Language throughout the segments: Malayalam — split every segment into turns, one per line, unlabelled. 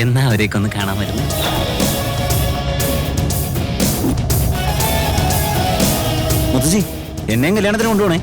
എന്നാ അവരെയൊക്കെ ഒന്ന് കാണാൻ വരുന്നു? മുത്തശ്ശി, എന്നെയും കല്യാണത്തിന് കൊണ്ടുപോണേ.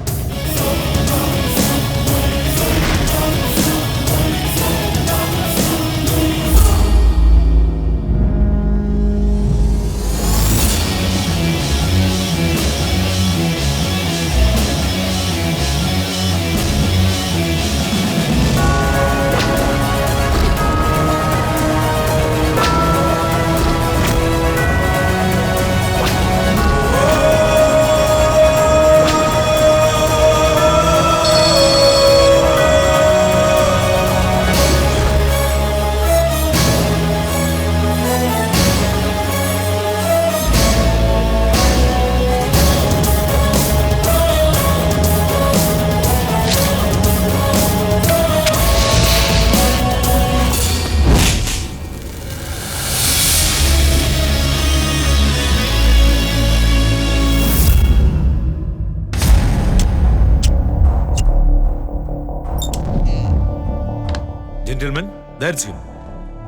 Gentlemen, that's him.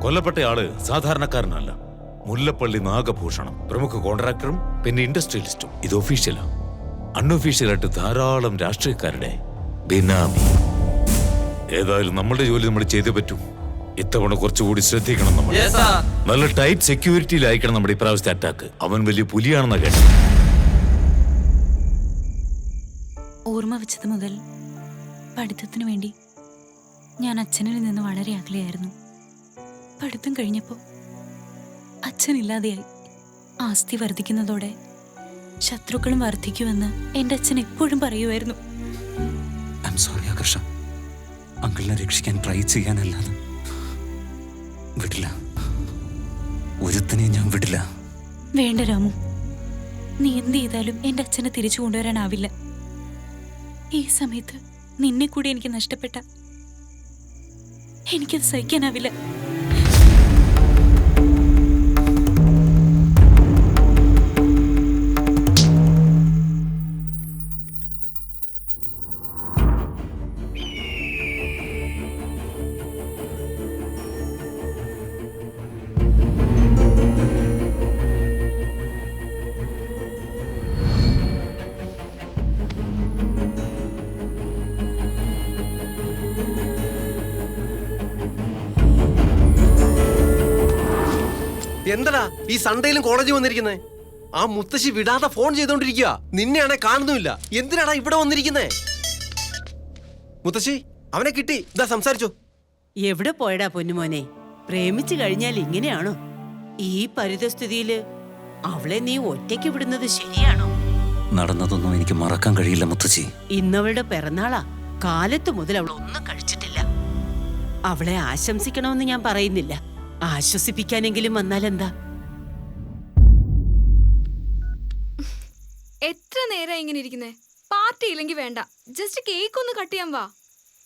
കൊല്ലപ്പെട്ടയാള് സാധാരണക്കാരനല്ല. മുല്ലപ്പള്ളി നാഗഭൂഷണം, പ്രമുഖ കോൺട്രാക്ടറും പിന്നെ ഇൻഡസ്ട്രിയലിസ്റ്റും. ഇത് ഒഫീഷ്യലാ. അൺഒഫീഷ്യലായിട്ട് ധാരാളം രാഷ്ട്രീയക്കാരുടെ ബിനാമി. ഏതായാലും നമ്മളുടെ ജോലി നമ്മൾ ചെയ്തേ പറ്റൂ. ഇത്തവണ കുറച്ചുകൂടി ശ്രദ്ധിക്കണം നമ്മൾ. നല്ല ടൈറ്റ് സെക്യൂരിറ്റിയിലായിരിക്കണം നമ്മുടെ ഇപ്രാവശ്യത്തെ അറ്റാക്ക്. അവൻ വലിയ പുലിയാണെന്നാ കേട്ടത്.
ഓർമ്മ വെച്ചത് മുതൽ പഠിത്തത്തിനു വേണ്ടി ഞാൻ അച്ഛനിൽ നിന്ന് വളരെ അകലെയായിരുന്നു. പഠിത്തം കഴിഞ്ഞപ്പോൾ അച്ഛനില്ലാതെയായി. ആസ്തി വർദ്ധിക്കുന്നതോടെ ശത്രുക്കളും വർദ്ധിക്കുമെന്ന് എൻ്റെ അച്ഛൻ എപ്പോഴും പറയുമായിരുന്നു.
I am sorry Akarsha. അങ്കിളിനെ രക്ഷിക്കാൻ ട്രൈ ചെയ്യാനല്ലാതെ വിടില്ല. ഒരുത്തനെ ഞാൻ വിടില്ല.
വേണ്ട രാമു, നീ എന്ത് ചെയ്താലും എൻ്റെ അച്ഛനെ തിരിച്ചു കൊണ്ടുവരാനാവില്ല. ഈ സമയത്ത് നിന്നെ കൂടി എനിക്ക് നഷ്ടപ്പെട്ട എനിക്കത് സഹിക്കാനാവില്ല.
എന്താടാ ഈ സൺഡേയിലും കോളേജിൽ വന്നിരിക്കുന്നേ? ആ മുത്തശ്ശി വിടാതെ ഫോൺ ചെയ്തോണ്ടിരിക്കുക. നിന്നെയാണെ കാണുന്നുമില്ല. എന്തിനാടാ ഇവിടെ വന്നിരിക്കുന്നേ? മുത്തശ്ശി, അവനെ കിട്ടി. ഇതാ സംസാരിച്ചോ.
എവിടെ പോയടാ പൊന്നുമോനെ? പ്രേമിച്ചു കഴിഞ്ഞാൽ ഇങ്ങനെയാണോ? ഈ പരിതസ്ഥിതിയില് അവളെ നീ ഒറ്റയ്ക്ക് വിടുന്നത് ശരിയാണോ?
നടന്നതൊന്നും എനിക്ക് മറക്കാൻ കഴിയില്ല മുത്തശ്ശി.
ഇന്നവളുടെ പിറന്നാളാ. കാലത്ത് മുതൽ അവൾ ഒന്നും കഴിച്ചിട്ടില്ല. അവളെ ആശംസിക്കണമെന്ന് ഞാൻ പറയുന്നില്ല. ആശ്വസിപ്പിക്കാനെങ്കിലും വന്നാലെന്താ?
എത്ര നേരം ഇങ്ങനെ ഇരിക്കുന്നേ? പാർട്ടി ഇല്ലെങ്കിൽ വേണ്ട, ജസ്റ്റ് കേക്ക് ഒന്ന് കട്ട് ചെയ്യാൻ വാ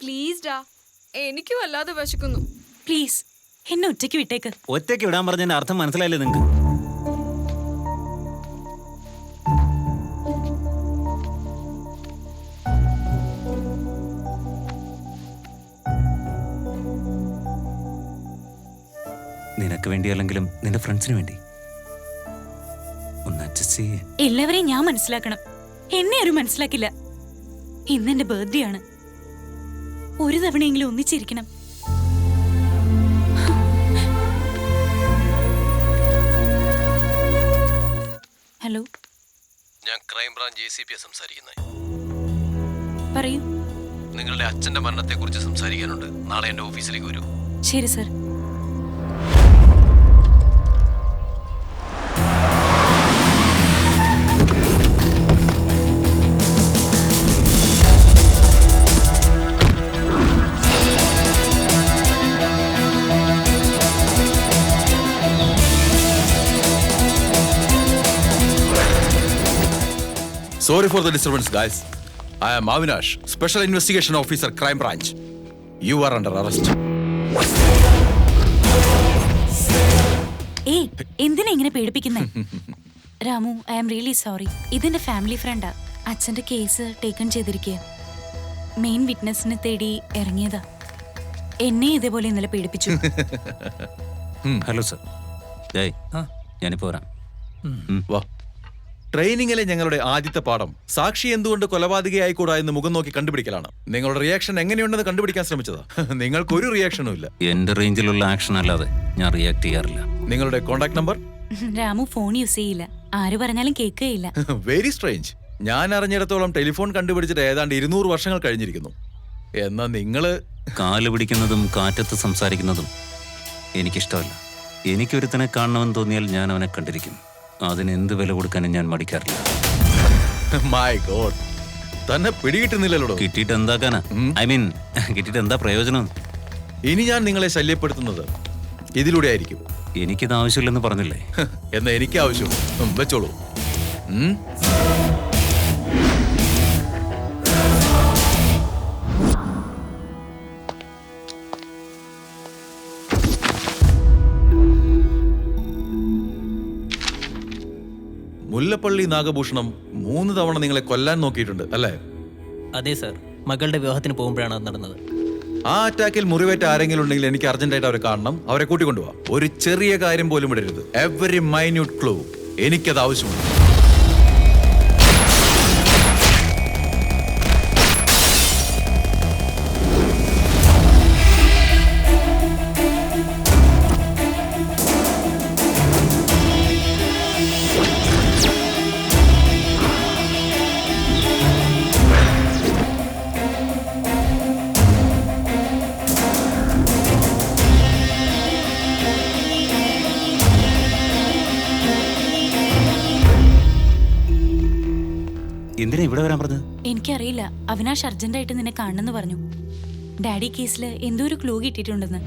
പ്ലീസ് ഡാ. എനിക്ക് വല്ലാതെ വിശക്കുന്നു.
പ്ലീസ് എന്നെ ഒറ്റയ്ക്ക് വിട്ടേക്ക്.
ഒറ്റയ്ക്ക് വിടാൻ പറഞ്ഞതിന്റെ അർത്ഥം മനസ്സിലായില്ലേ നിങ്ങക്ക്? നിനക്ക് വേണ്ടിയല്ലെങ്കിലും നിന്റെ ഫ്രണ്ട്സിന് വേണ്ടി ഒന്ന് അഡ്ജസ്റ്റ് ചെയ്യേ.
എല്ലാവരെയും ഞാൻ മനസ്സിലാക്കണം, എന്നെ ആരും മനസ്സിലാക്കില്ല. ഇന്നെന്റെ ബർത്ത്ഡേ ആണ്. ഒരു തവണയെങ്കിലും ഒന്നിച്ചിരിക്കണം. ഹലോ,
ഞാൻ ക്രൈംബ്രാഞ്ച് ACP സംസാരിക്കുന്നത്.
പറയൂ.
നിങ്ങളുടെ അച്ഛന്റെ മരണത്തെ കുറിച്ച് സംസാരിക്കാനുണ്ട്. നാളെ എന്റെ ഓഫീസിലേക്ക് വരൂ.
ശരി sir.
Sorry for the disturbance, guys. I am Avinash, Special Investigation Officer, Crime Branch. You are under arrest.
ഏയ്, എന്തിനാ ഇങ്ങനെ പേടിപ്പിക്കുന്നേ? Ramu, I am really sorry. ഇതെന്റെ ഫാമിലി ഫ്രണ്ടാ. അച്ഛന്റെ കേസ് ടേക്കൺ ചെയ്തിരിക്കുക. മെയിൻ വിറ്റ്നസിനെ തേടി ഇറങ്ങിയതാ. എന്നെ ഇതേപോലെ ഇന്നലെ പേടിപ്പിച്ചു.
Hello sir. ജയ്, ഞാനിപ്പോ വരാം.
വാ. ട്രെയിനിങ്ങിലെ ഞങ്ങളുടെ ആദ്യത്തെ പാഠം സാക്ഷി എന്തുകൊണ്ട് കൊലപാതകയായിക്കൂടാ എന്ന് മുഖം നോക്കി കണ്ടുപിടിക്കലാണ്. നിങ്ങളുടെ റിയാക്ഷൻ എങ്ങനെയുണ്ടെന്ന് കണ്ടുപിടിക്കാൻ ശ്രമിച്ചതാ. നിങ്ങൾക്കൊരു റിയാക്ഷനും ഇല്ല.
എന്റെ റേഞ്ചിലുള്ള ആക്ഷൻ അല്ലാതെ ഞാൻ റിയാക്ട് ചെയ്യാറില്ല.
നിങ്ങളുടെ contact number?
Ramu phone use ചെയ്യില്ല. ആര് പറഞ്ഞാലും കേൾക്കുകയില്ല.
Very strange. ഞാൻ അറിഞ്ഞിടത്തോളം ടെലിഫോൺ കണ്ടുപിടിച്ചിട്ട് ഏതാണ്ട് 200 വർഷങ്ങൾ കഴിഞ്ഞിരിക്കുന്നു. എന്നാ നിങ്ങള്
കാല് പിടിക്കുന്നതും കാറ്റത്ത് സംസാരിക്കുന്നതും എനിക്കിഷ്ടമല്ല. എനിക്കൊരുത്തനെ കാണണമെന്ന് തോന്നിയാൽ ഞാൻ അവനെ കണ്ടിരിക്കും. അതിന് എന്ത് വില കൊടുക്കാനും ഞാൻ മടിക്കാറില്ല.
മൈ ഗോഡ്, തന്നെ പിടികിട്ടുന്നില്ലല്ലോ.
കിട്ടിയിട്ട് എന്താക്കാനാ? ഐ മീൻ, കിട്ടിയിട്ട് എന്താ പ്രയോജനം?
ഇനി ഞാൻ നിങ്ങളെ ശല്യപ്പെടുത്തുന്നത് ഇതിലൂടെ ആയിരിക്കും.
എനിക്കിത് ആവശ്യമില്ലെന്ന് പറഞ്ഞില്ലേ?
എന്നാ എനിക്ക് ആവശ്യം. വെച്ചോളൂ. മുല്ലപ്പള്ളി നാഗഭൂഷണം 3 തവണ നിങ്ങളെ കൊല്ലാൻ നോക്കിയിട്ടുണ്ട് അല്ലേ?
അതെ സർ, മകളുടെ വിവാഹത്തിന് പോകുമ്പോഴാണ് അത് നടന്നത്.
ആ അറ്റാക്കിൽ മുറിവേറ്റ ആരെങ്കിലും ഉണ്ടെങ്കിൽ എനിക്ക് അർജന്റായിട്ട് അവരെ കാണണം. അവരെ കൂട്ടിക്കൊണ്ടുപോവാ. ഒരു ചെറിയ കാര്യം പോലും വിടരുത്. എവറി മൈന്യൂട്ട് ക്ലൂ എനിക്കത് ആവശ്യമുണ്ട്.
എന്തിനാ ഇവിടെ വരാൻ പറഞ്ഞത്?
എനിക്കറിയില്ല. അവിനാഷ് അർജന്റായിട്ട് നിന്നെ കാണണമെന്ന് പറഞ്ഞു. ഡാഡി കേസിൽ എന്തോ ഒരു ക്ലൂ കിട്ടിയിട്ടുണ്ടെന്ന്.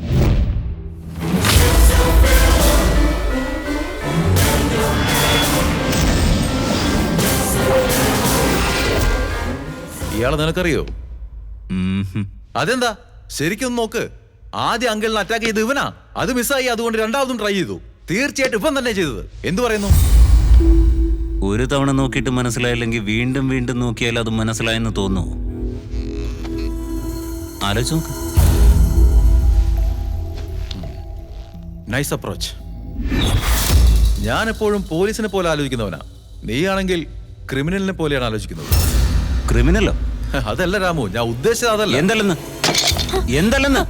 ഇയാളെ നിനക്കറിയോ?
ഉം.
അതെന്താ? ശരിക്കും നോക്ക്. ആദ്യം അങ്കിളിനെ അറ്റാക്ക് ചെയ്ത് ഇവനാ. അത് മിസ്സായി. അതുകൊണ്ട് രണ്ടാമതും ട്രൈ ചെയ്തു. തീർച്ചയായിട്ടും ഇവൻ തന്നെ ചെയ്തത്. എന്തു പറയുന്നു?
ഒരു തവണ നോക്കിയിട്ട് മനസ്സിലായില്ലെങ്കിൽ വീണ്ടും വീണ്ടും നോക്കിയാൽ അത് മനസ്സിലായെന്ന് തോന്നുന്നു. ആലോചിച്ച് നോക്ക്.
Nice approach. ഞാൻ എപ്പോഴും പോലീസിനെ പോലെ ആലോചിക്കുന്നവനാ. നീയാണെങ്കിൽ ക്രിമിനലിനെ പോലെയാണ് ആലോചിക്കുന്നത്.
ക്രിമിനലോ?
അതല്ല രാമു, ഞാൻ ഉദ്ദേശിച്ചത് അതല്ല.
എന്തല്ലെന്ന്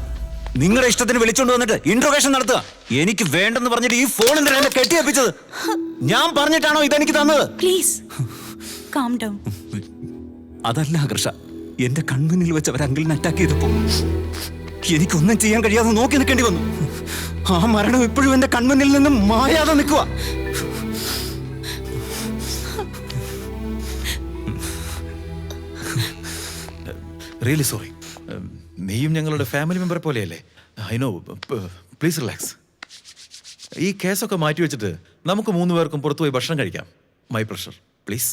നിങ്ങളുടെ ഇഷ്ടത്തിന് വിളിച്ചോണ്ട് വന്നിട്ട് ഇൻട്രോഗേഷൻ നടത്തുക. എനിക്ക് വേണ്ടെന്ന് പറഞ്ഞിട്ട് ഈ ഫോൺ എന്തിനാ എന്നെ കെട്ടിയേപ്പിച്ചത്? ഞാൻ പറഞ്ഞിട്ടാണോ ഇതെനിക്ക് തന്നത്?
Please calm down.
അതല്ല ആകർഷ, എന്റെ കൺമുന്നിൽ വെച്ച് അവർ അങ്കിളിനെ അറ്റാക്ക് ചെയ്തപ്പോ എനിക്കൊന്നും ചെയ്യാൻ കഴിയാതെ നോക്കി നിൽക്കേണ്ടി വന്നു. ആ മരണം ഇപ്പോഴും എന്റെ കൺമുന്നിൽ നിന്നും മായാതെ നിൽക്കുക.
Really sorry. നീയും ഞങ്ങളുടെ ഫാമിലി മെമ്പർ പോലെയല്ലേ? I know. Please relax. ഈ കേസൊക്കെ മാറ്റി വെച്ചിട്ട് നമുക്ക് 3 പേർക്കും പുറത്തുപോയി ഭക്ഷണം കഴിക്കാം. My pressure please.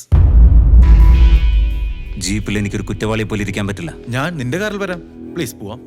ജീപ്പിൽ എനിക്കൊരു കുറ്റവാളിയെ പോലെ ഇരിക്കാൻ പറ്റില്ല.
ഞാൻ നിന്റെ കാറിൽ വരാം. പ്ലീസ് പോവാം.